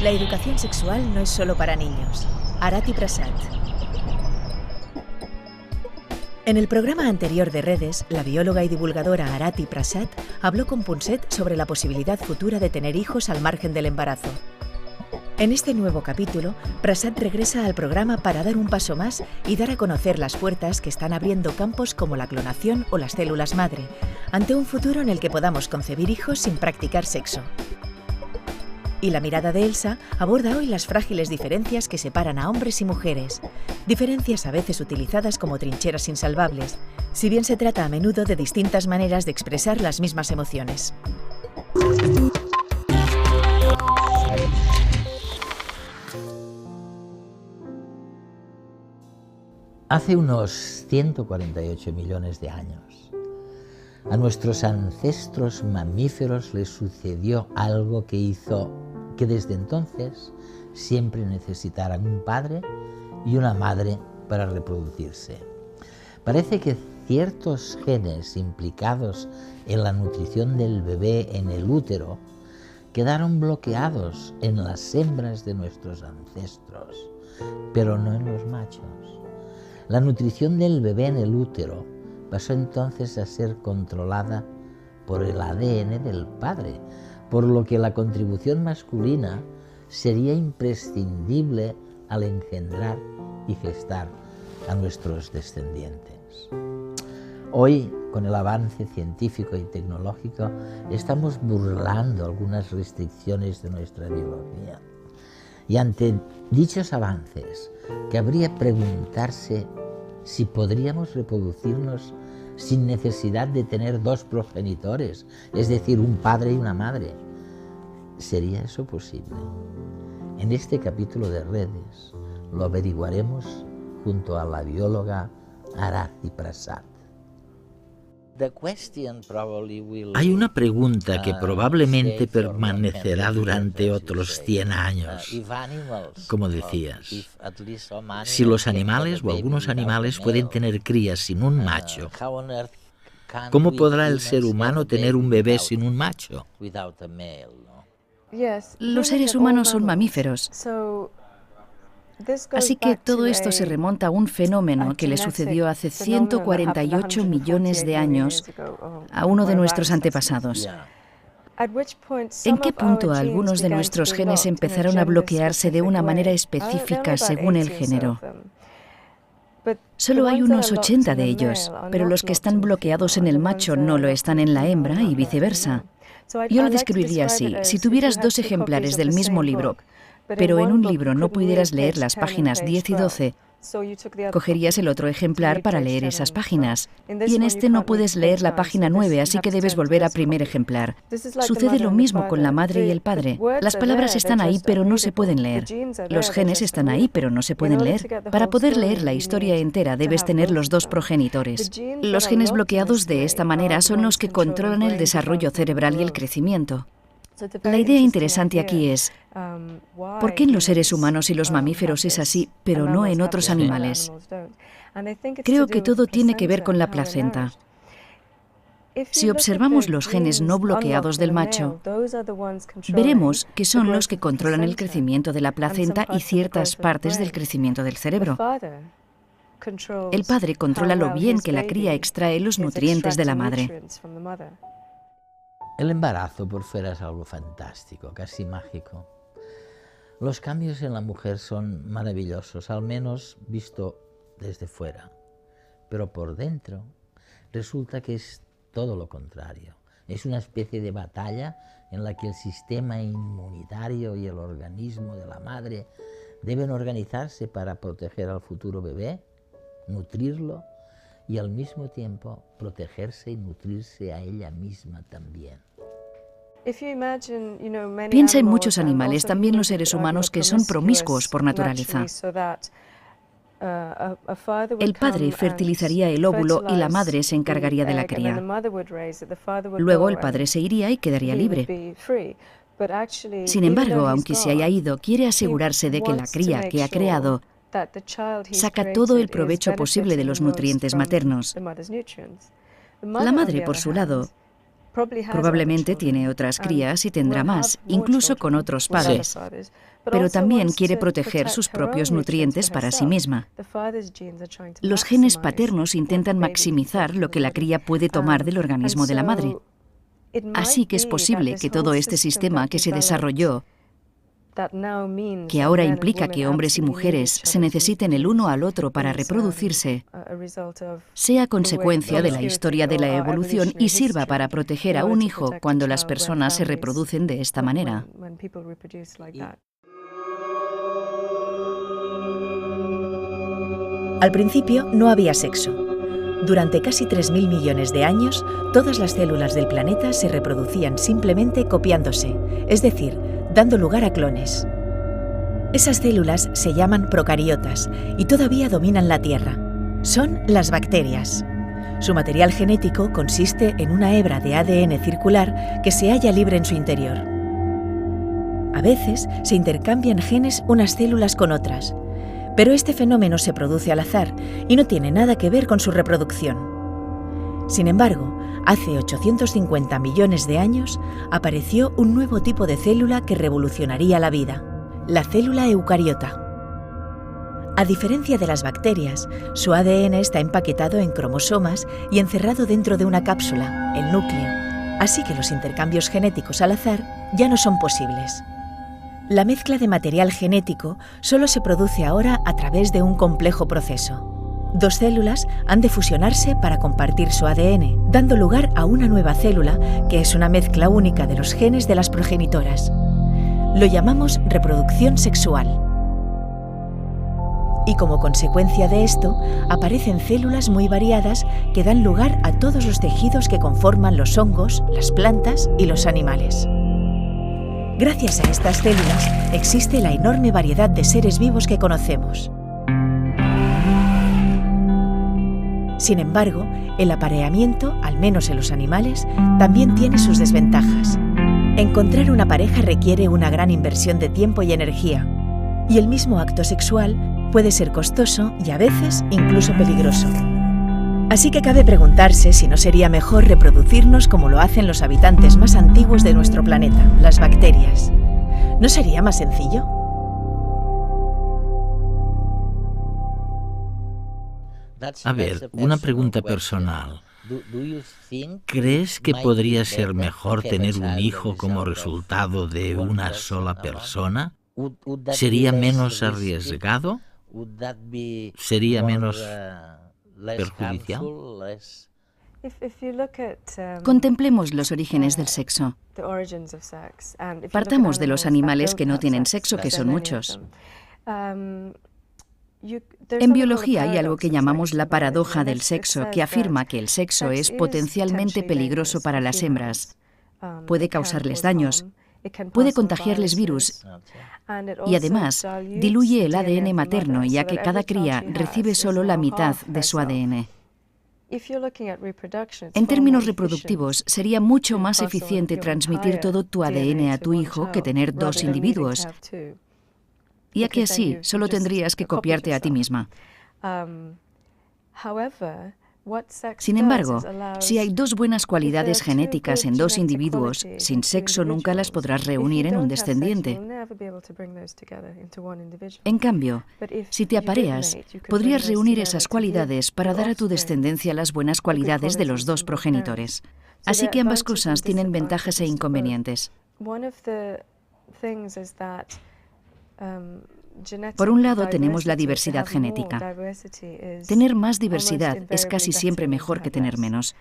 La educación sexual no es solo para niños. Arati Prasad. En el programa anterior de Redes, la bióloga y divulgadora Arati Prasad habló con Punset sobre la posibilidad futura de tener hijos al margen del embarazo. En este nuevo capítulo, Prasad regresa al programa para dar un paso más y dar a conocer las puertas que están abriendo campos como la clonación o las células madre, ante un futuro en el que podamos concebir hijos sin practicar sexo. Y la mirada de Elsa aborda hoy las frágiles diferencias que separan a hombres y mujeres, diferencias a veces utilizadas como trincheras insalvables, si bien se trata a menudo de distintas maneras de expresar las mismas emociones. Hace unos 148 millones de años, a nuestros ancestros mamíferos les sucedió algo que hizo que desde entonces siempre necesitaran un padre y una madre para reproducirse. Parece que ciertos genes implicados en la nutrición del bebé en el útero quedaron bloqueados en las hembras de nuestros ancestros, pero no en los machos. La nutrición del bebé en el útero pasó entonces a ser controlada por el ADN del padre, por lo que la contribución masculina sería imprescindible al engendrar y gestar a nuestros descendientes. Hoy, con el avance científico y tecnológico, estamos burlando algunas restricciones de nuestra biología. Y ante dichos avances, cabría preguntarse si podríamos reproducirnos sin necesidad de tener dos progenitores, es decir, un padre y una madre. ¿Sería eso posible? En este capítulo de Redes lo averiguaremos junto a la bióloga Arati Prasad. Hay una pregunta que probablemente permanecerá durante otros 100 años, como decías. Si los animales o algunos animales pueden tener crías sin un macho, ¿cómo podrá el ser humano tener un bebé sin un macho? Los seres humanos son mamíferos. Así que todo esto se remonta a un fenómeno que le sucedió hace 148 millones de años a uno de nuestros antepasados. ¿En qué punto algunos de nuestros genes empezaron a bloquearse de una manera específica según el género? Solo hay unos 80 de ellos, pero los que están bloqueados en el macho no lo están en la hembra y viceversa. Yo lo describiría así: si tuvieras dos ejemplares del mismo libro, pero en un libro no pudieras leer las páginas 10 y 12, cogerías el otro ejemplar para leer esas páginas. Y en este no puedes leer la página 9, así que debes volver a primer ejemplar. Sucede lo mismo con la madre y el padre. Las palabras están ahí, pero no se pueden leer. Los genes están ahí, pero no se pueden leer. Para poder leer la historia entera debes tener los dos progenitores. Los genes bloqueados de esta manera son los que controlan el desarrollo cerebral y el crecimiento. La idea interesante aquí es, ¿por qué en los seres humanos y los mamíferos es así, pero no en otros animales? Creo que todo tiene que ver con la placenta. Si observamos los genes no bloqueados del macho, veremos que son los que controlan el crecimiento de la placenta y ciertas partes del crecimiento del cerebro. El padre controla lo bien que la cría extrae los nutrientes de la madre. El embarazo por fuera es algo fantástico, casi mágico. Los cambios en la mujer son maravillosos, al menos visto desde fuera. Pero por dentro resulta que es todo lo contrario. Es una especie de batalla en la que el sistema inmunitario y el organismo de la madre deben organizarse para proteger al futuro bebé, nutrirlo y al mismo tiempo protegerse y nutrirse a ella misma también. Piensa en muchos animales, también los seres humanos, que son promiscuos por naturaleza. El padre fertilizaría el óvulo y la madre se encargaría de la cría. Luego el padre se iría y quedaría libre. Sin embargo, aunque se haya ido, quiere asegurarse de que la cría que ha creado saca todo el provecho posible de los nutrientes maternos. La madre, por su lado, probablemente tiene otras crías y tendrá más, incluso con otros padres, pero también quiere proteger sus propios nutrientes para sí misma. Los genes paternos intentan maximizar lo que la cría puede tomar del organismo de la madre. Así que es posible que todo este sistema que se desarrolló, que ahora implica que hombres y mujeres se necesiten el uno al otro para reproducirse, sea consecuencia de la historia de la evolución y sirva para proteger a un hijo cuando las personas se reproducen de esta manera. Al principio no había sexo. Durante casi 3.000 millones de años, todas las células del planeta se reproducían simplemente copiándose, es decir, dando lugar a clones. Esas células se llaman procariotas y todavía dominan la Tierra. Son las bacterias. Su material genético consiste en una hebra de ADN circular que se halla libre en su interior. A veces se intercambian genes unas células con otras, pero este fenómeno se produce al azar y no tiene nada que ver con su reproducción. Sin embargo, hace 850 millones de años apareció un nuevo tipo de célula que revolucionaría la vida, la célula eucariota. A diferencia de las bacterias, su ADN está empaquetado en cromosomas y encerrado dentro de una cápsula, el núcleo, así que los intercambios genéticos al azar ya no son posibles. La mezcla de material genético solo se produce ahora a través de un complejo proceso. Dos células han de fusionarse para compartir su ADN, dando lugar a una nueva célula que es una mezcla única de los genes de las progenitoras. Lo llamamos reproducción sexual. Y como consecuencia de esto, aparecen células muy variadas que dan lugar a todos los tejidos que conforman los hongos, las plantas y los animales. Gracias a estas células existe la enorme variedad de seres vivos que conocemos. Sin embargo, el apareamiento, al menos en los animales, también tiene sus desventajas. Encontrar una pareja requiere una gran inversión de tiempo y energía, y el mismo acto sexual puede ser costoso y a veces incluso peligroso. Así que cabe preguntarse si no sería mejor reproducirnos como lo hacen los habitantes más antiguos de nuestro planeta, las bacterias. ¿No sería más sencillo? A ver, una pregunta personal. ¿Crees que podría ser mejor tener un hijo como resultado de una sola persona? ¿Sería menos arriesgado? ¿Sería menos perjudicial? Contemplemos los orígenes del sexo. Partamos de los animales que no tienen sexo, que son muchos. En biología hay algo que llamamos la paradoja del sexo, que afirma que el sexo es potencialmente peligroso para las hembras. Puede causarles daños, puede contagiarles virus y además diluye el ADN materno, ya que cada cría recibe solo la mitad de su ADN. En términos reproductivos, sería mucho más eficiente transmitir todo tu ADN a tu hijo que tener dos individuos, ya que así solo tendrías que copiarte a ti misma. Sin embargo, si hay dos buenas cualidades genéticas en dos individuos, sin sexo nunca las podrás reunir en un descendiente. En cambio, si te apareas, podrías reunir esas cualidades para dar a tu descendencia las buenas cualidades de los dos progenitores. Así que ambas cosas tienen ventajas e inconvenientes. Por un lado tenemos la diversidad genética. Tener más diversidad es casi siempre mejor que tener menos.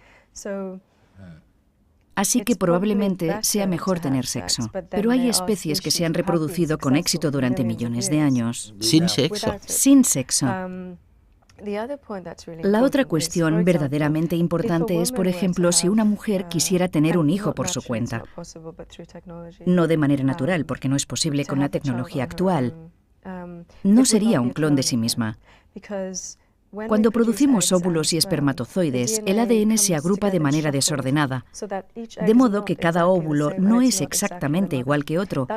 Así que probablemente sea mejor tener sexo. Pero hay especies que se han reproducido con éxito durante millones de años. Sin sexo. Sin sexo. La otra cuestión verdaderamente importante es, por ejemplo, si una mujer quisiera tener un hijo por su cuenta. No de manera natural, porque no es posible con la tecnología actual. No sería un clon de sí misma. Cuando producimos óvulos y espermatozoides, el ADN se agrupa de manera desordenada, de modo que cada óvulo no es exactamente igual que otro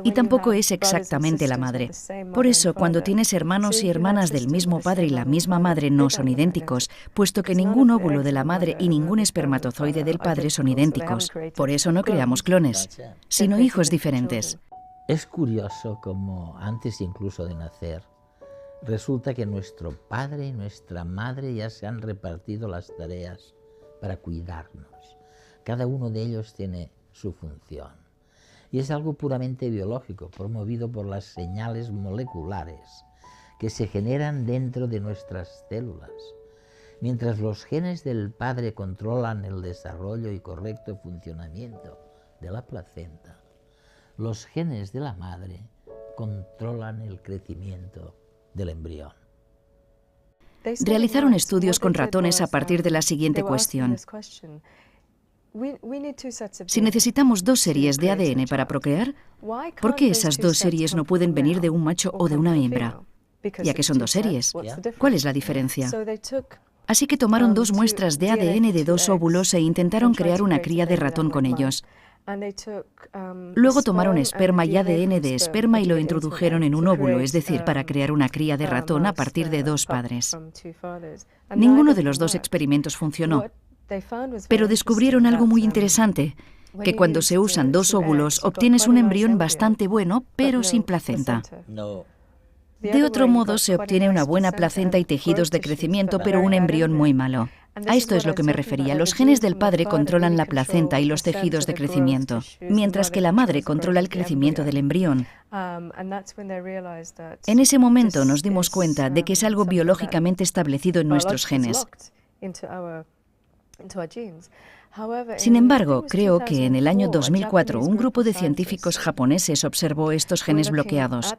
y tampoco es exactamente la madre. Por eso, cuando tienes hermanos y hermanas del mismo padre y la misma madre no son idénticos, puesto que ningún óvulo de la madre y ningún espermatozoide del padre son idénticos. Por eso no creamos clones, sino hijos diferentes. Es curioso como antes incluso de nacer, resulta que nuestro padre y nuestra madre ya se han repartido las tareas para cuidarnos. Cada uno de ellos tiene su función. Y es algo puramente biológico, promovido por las señales moleculares que se generan dentro de nuestras células. Mientras los genes del padre controlan el desarrollo y correcto funcionamiento de la placenta, los genes de la madre controlan el crecimiento del embrión. Realizaron estudios con ratones a partir de la siguiente cuestión. Si necesitamos 2 series de ADN para procrear, ¿por qué esas 2 series no pueden venir de un macho o de una hembra? Ya que son 2 series. ¿Cuál es la diferencia? Así que tomaron 2 muestras de ADN de 2 óvulos e intentaron crear una cría de ratón con ellos. Luego tomaron esperma y ADN de esperma y lo introdujeron en un óvulo, es decir, para crear una cría de ratón a partir de 2 padres. Ninguno de los 2 experimentos funcionó, pero descubrieron algo muy interesante, que cuando se usan 2 óvulos obtienes un embrión bastante bueno, pero sin placenta. De otro modo, se obtiene una buena placenta y tejidos de crecimiento, pero un embrión muy malo. A esto es lo que me refería. Los genes del padre controlan la placenta y los tejidos de crecimiento, mientras que la madre controla el crecimiento del embrión. En ese momento nos dimos cuenta de que es algo biológicamente establecido en nuestros genes. Sin embargo, creo que en el año 2004 un grupo de científicos japoneses observó estos genes bloqueados.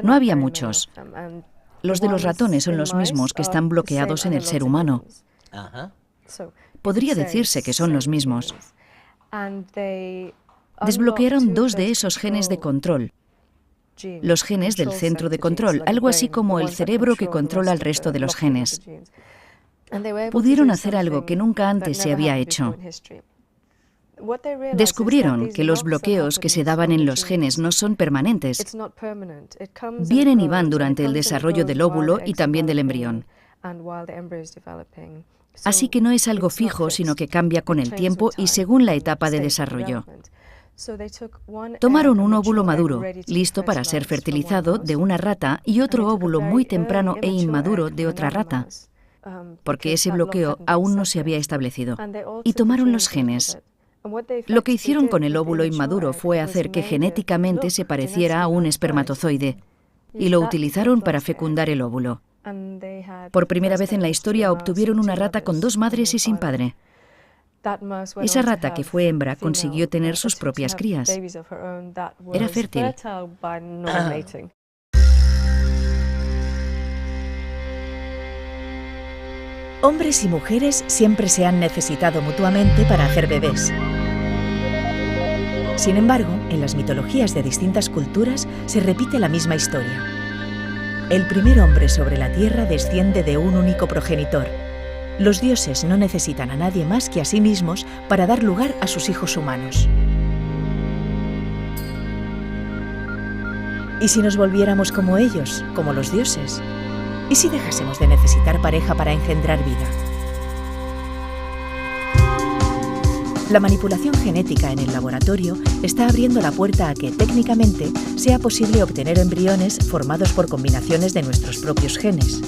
No había muchos. Los de los ratones son los mismos que están bloqueados en el ser humano. Podría decirse que son los mismos. Desbloquearon 2 de esos genes de control. Los genes del centro de control, algo así como el cerebro que controla el resto de los genes. Pudieron hacer algo que nunca antes se había hecho. Descubrieron que los bloqueos que se daban en los genes no son permanentes. Vienen y van durante el desarrollo del óvulo y también del embrión. Así que no es algo fijo, sino que cambia con el tiempo y según la etapa de desarrollo. Tomaron un óvulo maduro, listo para ser fertilizado, de una rata y otro óvulo muy temprano e inmaduro de otra rata, porque ese bloqueo aún no se había establecido. Y tomaron los genes. Lo que hicieron con el óvulo inmaduro fue hacer que genéticamente se pareciera a un espermatozoide, y lo utilizaron para fecundar el óvulo. Por primera vez en la historia obtuvieron una rata con 2 madres y sin padre. Esa rata, que fue hembra, consiguió tener sus propias crías. Era fértil. Hombres y mujeres siempre se han necesitado mutuamente para hacer bebés. Sin embargo, en las mitologías de distintas culturas se repite la misma historia. El primer hombre sobre la tierra desciende de un único progenitor. Los dioses no necesitan a nadie más que a sí mismos para dar lugar a sus hijos humanos. ¿Y si nos volviéramos como ellos, como los dioses? ¿Y si dejásemos de necesitar pareja para engendrar vida? La manipulación genética en el laboratorio está abriendo la puerta a que, técnicamente, sea posible obtener embriones formados por combinaciones de nuestros propios genes.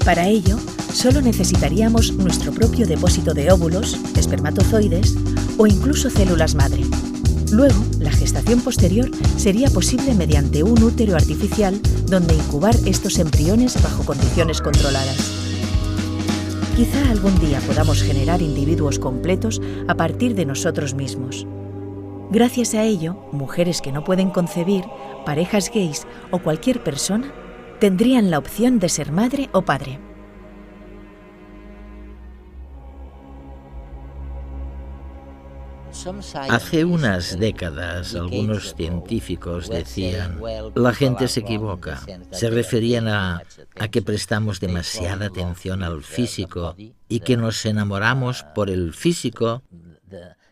Para ello, solo necesitaríamos nuestro propio depósito de óvulos, espermatozoides o incluso células madre. Luego, la gestación posterior sería posible mediante un útero artificial donde incubar estos embriones bajo condiciones controladas. Quizá algún día podamos generar individuos completos a partir de nosotros mismos. Gracias a ello, mujeres que no pueden concebir, parejas gays o cualquier persona tendrían la opción de ser madre o padre. Hace unas décadas algunos científicos decían, la gente se equivoca. Se referían a que prestamos demasiada atención al físico y que nos enamoramos por el físico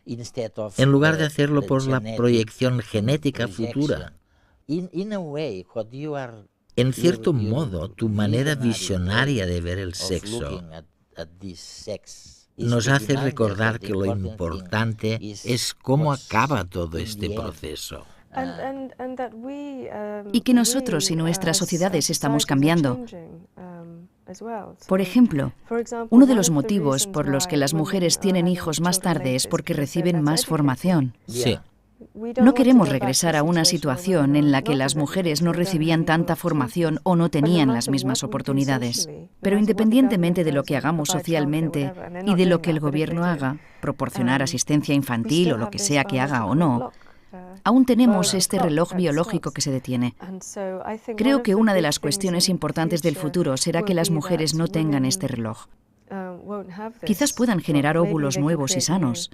en lugar de hacerlo por la proyección genética futura. En cierto modo, tu manera visionaria de ver el sexo nos hace recordar que lo importante es cómo acaba todo este proceso. Y que nosotros y nuestras sociedades estamos cambiando. Por ejemplo, uno de los motivos por los que las mujeres tienen hijos más tarde es porque reciben más formación. Sí. No queremos regresar a una situación en la que las mujeres no recibían tanta formación o no tenían las mismas oportunidades. Pero independientemente de lo que hagamos socialmente y de lo que el gobierno haga, proporcionar asistencia infantil o lo que sea que haga o no, aún tenemos este reloj biológico que se detiene. Creo que una de las cuestiones importantes del futuro será que las mujeres no tengan este reloj. Quizás puedan generar óvulos nuevos y sanos.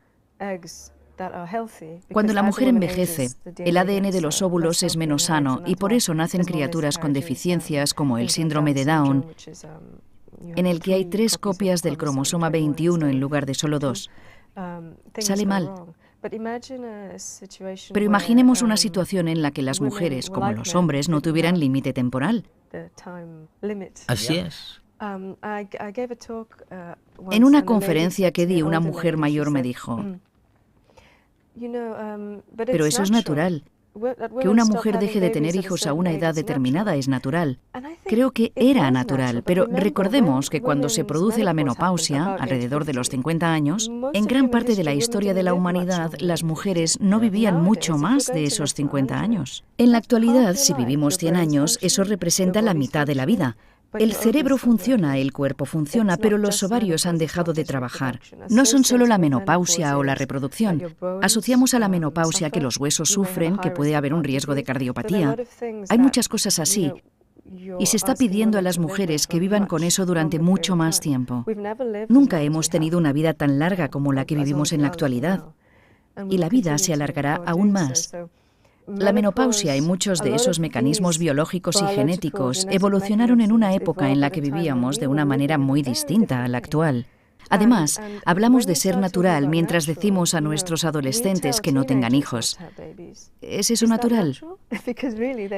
Cuando la mujer envejece, el ADN de los óvulos es menos sano y por eso nacen criaturas con deficiencias como el síndrome de Down, en el que hay 3 copias del cromosoma 21 en lugar de solo 2. Sale mal. Pero imaginemos una situación en la que las mujeres, como los hombres, no tuvieran límite temporal. Así es. En una conferencia que di, una mujer mayor me dijo, pero eso es natural. Que una mujer deje de tener hijos a una edad determinada es natural. Creo que era natural, pero recordemos que cuando se produce la menopausia, alrededor de los 50 años, en gran parte de la historia de la humanidad, las mujeres no vivían mucho más de esos 50 años. En la actualidad, si vivimos 100 años, eso representa la mitad de la vida. El cerebro funciona, el cuerpo funciona, pero los ovarios han dejado de trabajar. No son solo la menopausia o la reproducción. Asociamos a la menopausia que los huesos sufren, que puede haber un riesgo de cardiopatía. Hay muchas cosas así. Y se está pidiendo a las mujeres que vivan con eso durante mucho más tiempo. Nunca hemos tenido una vida tan larga como la que vivimos en la actualidad. Y la vida se alargará aún más. La menopausia y muchos de esos mecanismos biológicos y genéticos evolucionaron en una época en la que vivíamos de una manera muy distinta a la actual. Además, hablamos de ser natural mientras decimos a nuestros adolescentes que no tengan hijos. ¿Es eso natural?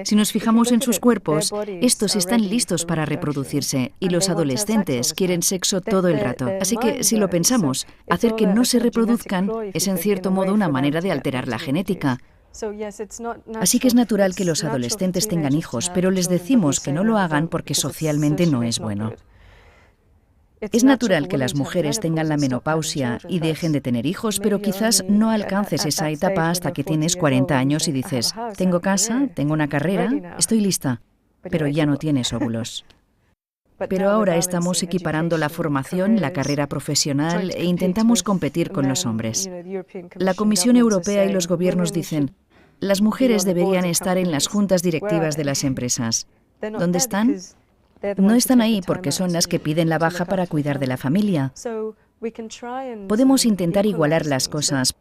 Si nos fijamos en sus cuerpos, estos están listos para reproducirse y los adolescentes quieren sexo todo el rato. Así que, si lo pensamos, hacer que no se reproduzcan es en cierto modo una manera de alterar la genética. Así que es natural que los adolescentes tengan hijos, pero les decimos que no lo hagan porque socialmente no es bueno. Es natural que las mujeres tengan la menopausia y dejen de tener hijos, pero quizás no alcances esa etapa hasta que tienes 40 años y dices, tengo casa, tengo una carrera, estoy lista, pero ya no tienes óvulos. Pero ahora estamos equiparando la formación, la carrera profesional e intentamos competir con los hombres. La Comisión Europea y los gobiernos dicen, las mujeres deberían estar en las juntas directivas de las empresas. ¿Dónde están? No están ahí porque son las que piden la baja para cuidar de la familia. Podemos intentar igualar las cosas,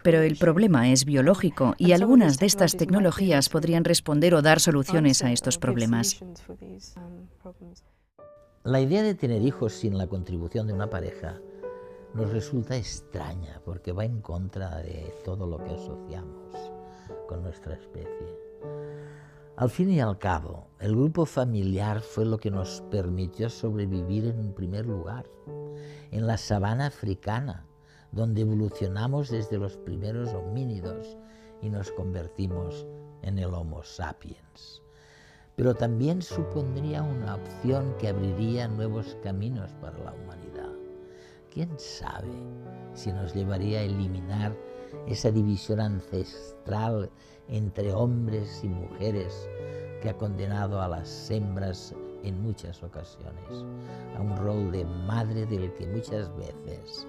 pero el problema es biológico y algunas de estas tecnologías podrían responder o dar soluciones a estos problemas. La idea de tener hijos sin la contribución de una pareja nos resulta extraña porque va en contra de todo lo que asociamos con nuestra especie. Al fin y al cabo, el grupo familiar fue lo que nos permitió sobrevivir en primer lugar, en la sabana africana, donde evolucionamos desde los primeros homínidos y nos convertimos en el Homo sapiens. Pero también supondría una opción que abriría nuevos caminos para la humanidad. ¿Quién sabe si nos llevaría a eliminar esa división ancestral entre hombres y mujeres que ha condenado a las hembras en muchas ocasiones a un rol de madre del que muchas veces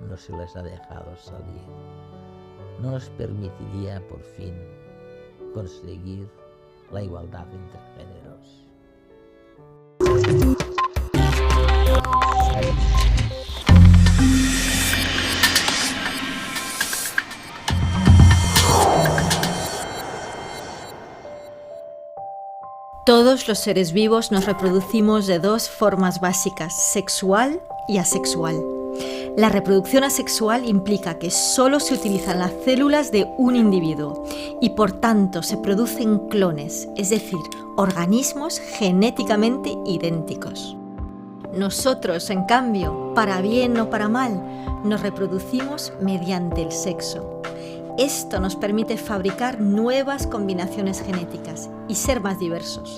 no se les ha dejado salir? No nos permitiría por fin conseguir la igualdad entre géneros. Todos los seres vivos nos reproducimos de dos formas básicas, sexual y asexual. La reproducción asexual implica que solo se utilizan las células de un individuo y por tanto se producen clones, es decir, organismos genéticamente idénticos. Nosotros, en cambio, para bien o para mal, nos reproducimos mediante el sexo. Esto nos permite fabricar nuevas combinaciones genéticas y ser más diversos.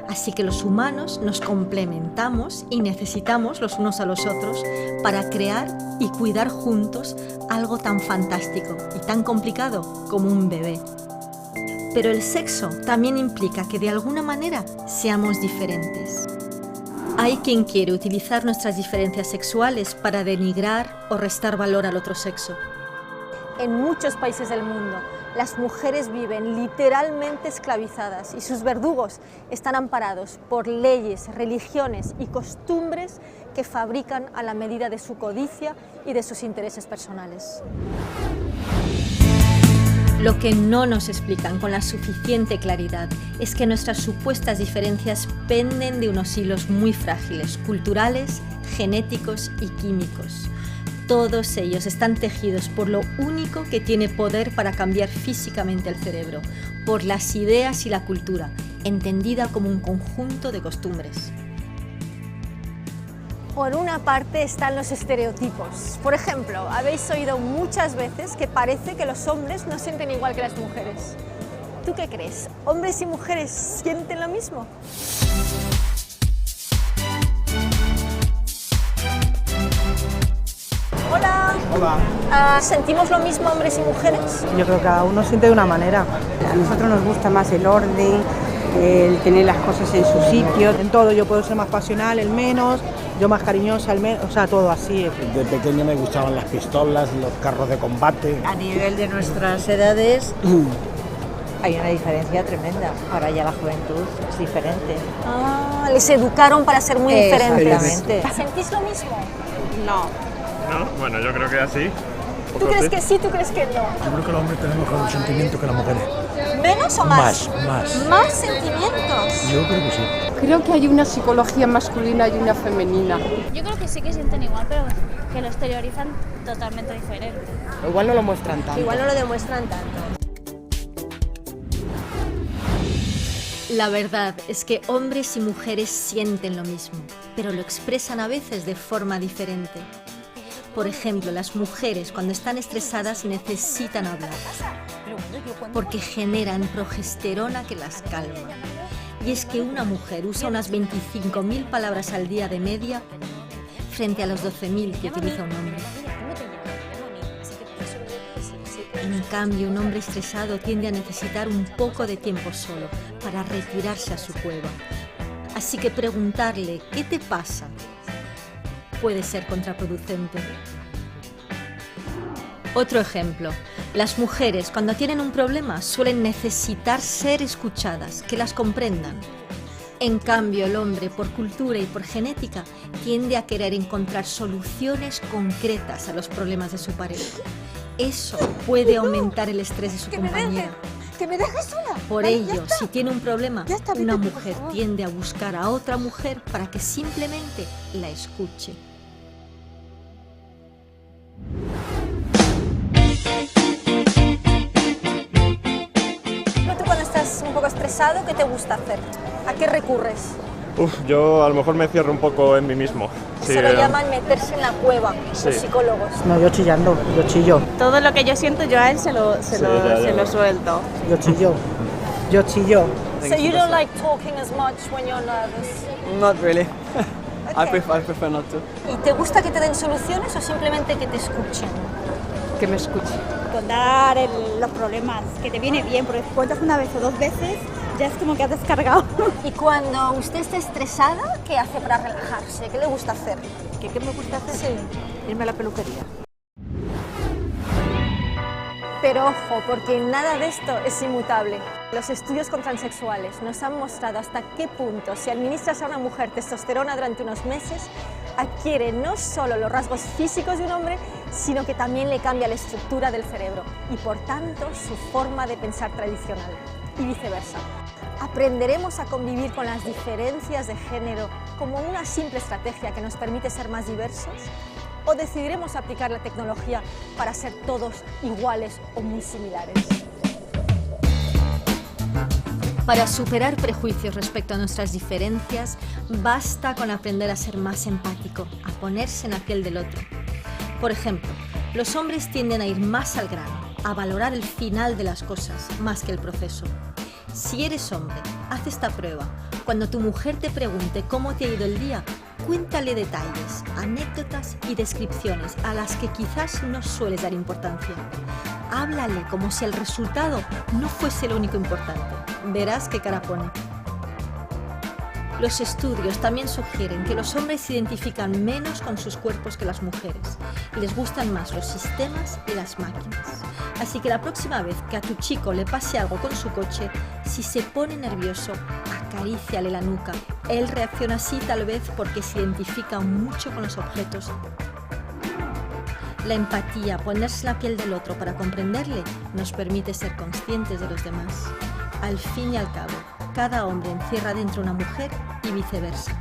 Así que los humanos nos complementamos y necesitamos los unos a los otros para crear y cuidar juntos algo tan fantástico y tan complicado como un bebé. Pero el sexo también implica que de alguna manera seamos diferentes. Hay quien quiere utilizar nuestras diferencias sexuales para denigrar o restar valor al otro sexo. En muchos países del mundo, las mujeres viven literalmente esclavizadas y sus verdugos están amparados por leyes, religiones y costumbres que fabrican a la medida de su codicia y de sus intereses personales. Lo que no nos explican con la suficiente claridad es que nuestras supuestas diferencias penden de unos hilos muy frágiles, culturales, genéticos y químicos. Todos ellos están tejidos por lo único que tiene poder para cambiar físicamente el cerebro, por las ideas y la cultura, entendida como un conjunto de costumbres. Por una parte están los estereotipos. Por ejemplo, habéis oído muchas veces que parece que los hombres no sienten igual que las mujeres. ¿Tú qué crees? ¿Hombres y mujeres sienten lo mismo? Hola. Hola. ¿Sentimos lo mismo hombres y mujeres? Yo creo que cada uno siente de una manera. A nosotros nos gusta más el orden, el tener las cosas en su sitio. En todo, yo puedo ser más pasional, el menos, yo más cariñosa, el menos, o sea, todo así. De pequeño me gustaban las pistolas, los carros de combate. A nivel de nuestras edades hay una diferencia tremenda. Ahora ya la juventud es diferente. Ah, les educaron para ser muy diferentes. Exactamente. ¿Sentís lo mismo? No, bueno, yo creo que así. ¿Tú crees que sí, tú crees que no? Yo creo que los hombres tenemos mejor sentimiento que las mujeres. ¿Menos o más? Más. ¿Más sentimientos? Yo creo que sí. Creo que hay una psicología masculina y una femenina. Yo creo que sí que sienten igual, pero que lo exteriorizan totalmente diferente. Igual no lo muestran tanto. Igual no lo demuestran tanto. La verdad es que hombres y mujeres sienten lo mismo, pero lo expresan a veces de forma diferente. Por ejemplo, las mujeres cuando están estresadas necesitan hablar, porque generan progesterona que las calma. Y es que una mujer usa unas 25.000 palabras al día de media frente a los 12.000 que utiliza un hombre. En cambio, un hombre estresado tiende a necesitar un poco de tiempo solo para retirarse a su cueva. Así que preguntarle ¿qué te pasa? Puede ser contraproducente. Otro ejemplo, las mujeres cuando tienen un problema suelen necesitar ser escuchadas, que las comprendan. En cambio, el hombre, por cultura y por genética, tiende a querer encontrar soluciones concretas a los problemas de su pareja. Eso puede aumentar el estrés de su compañera. ¡Que me dejes una! Por ello, si tiene un problema, una mujer tiende a buscar a otra mujer para que simplemente la escuche. ¿Tú cuando estás un poco estresado, qué te gusta hacer? ¿A qué recurres? Yo a lo mejor me cierro un poco en mí mismo. Se lo llaman meterse en la cueva, los psicólogos. No, yo chillando, yo chillo. Todo lo que yo siento, yo a él se lo suelto. Yo chillo. Yo chillo. So you don't like talking as much when you're nervous? Not really. Okay. I prefer not to. ¿Y te gusta que te den soluciones o simplemente que te escuchen? Que me escuche. Contar los problemas, que te viene bien, porque cuentas una vez o dos veces, ya es como que has descargado. Y cuando usted está estresada, ¿qué hace para relajarse? ¿Qué le gusta hacer? ¿Qué me gusta hacer? Sí. Irme a la peluquería. Pero ojo, porque nada de esto es inmutable. Los estudios con transexuales nos han mostrado hasta qué punto, si administras a una mujer testosterona durante unos meses, adquiere no solo los rasgos físicos de un hombre, sino que también le cambia la estructura del cerebro y, por tanto, su forma de pensar tradicional, y viceversa. ¿Aprenderemos a convivir con las diferencias de género como una simple estrategia que nos permite ser más diversos? ¿O decidiremos aplicar la tecnología para ser todos iguales o muy similares? Para superar prejuicios respecto a nuestras diferencias, basta con aprender a ser más empático, a ponerse en la piel del otro. Por ejemplo, los hombres tienden a ir más al grano, a valorar el final de las cosas más que el proceso. Si eres hombre, haz esta prueba. Cuando tu mujer te pregunte cómo te ha ido el día, cuéntale detalles, anécdotas y descripciones a las que quizás no sueles dar importancia. Háblale como si el resultado no fuese lo único importante. Verás qué cara pone. Los estudios también sugieren que los hombres se identifican menos con sus cuerpos que las mujeres y les gustan más los sistemas y las máquinas. Así que la próxima vez que a tu chico le pase algo con su coche, si se pone nervioso, acaríciale la nuca. Él reacciona así tal vez porque se identifica mucho con los objetos. La empatía, ponerse en la piel del otro para comprenderle, nos permite ser conscientes de los demás. Al fin y al cabo, cada hombre encierra dentro una mujer y viceversa.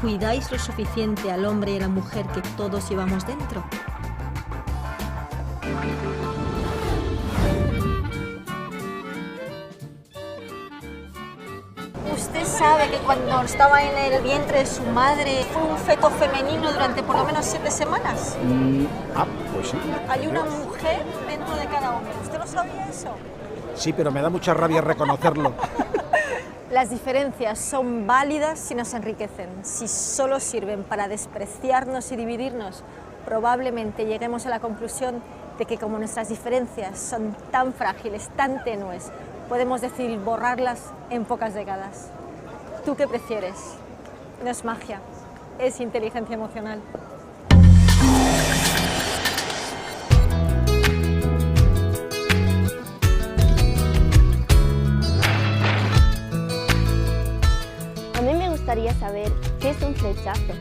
¿Cuidáis lo suficiente al hombre y a la mujer que todos llevamos dentro? ¿Usted sabe que cuando estaba en el vientre de su madre fue un feto femenino durante por lo menos 7 semanas? Pues sí. Hay una mujer dentro de cada hombre. ¿Usted no sabía eso? Sí, pero me da mucha rabia reconocerlo. Las diferencias son válidas si nos enriquecen. Si solo sirven para despreciarnos y dividirnos, probablemente lleguemos a la conclusión de que como nuestras diferencias son tan frágiles, tan tenues, podemos decidir borrarlas en pocas décadas. ¿Tú qué prefieres? No es magia, es inteligencia emocional. A mí me gustaría saber qué es un flechazo.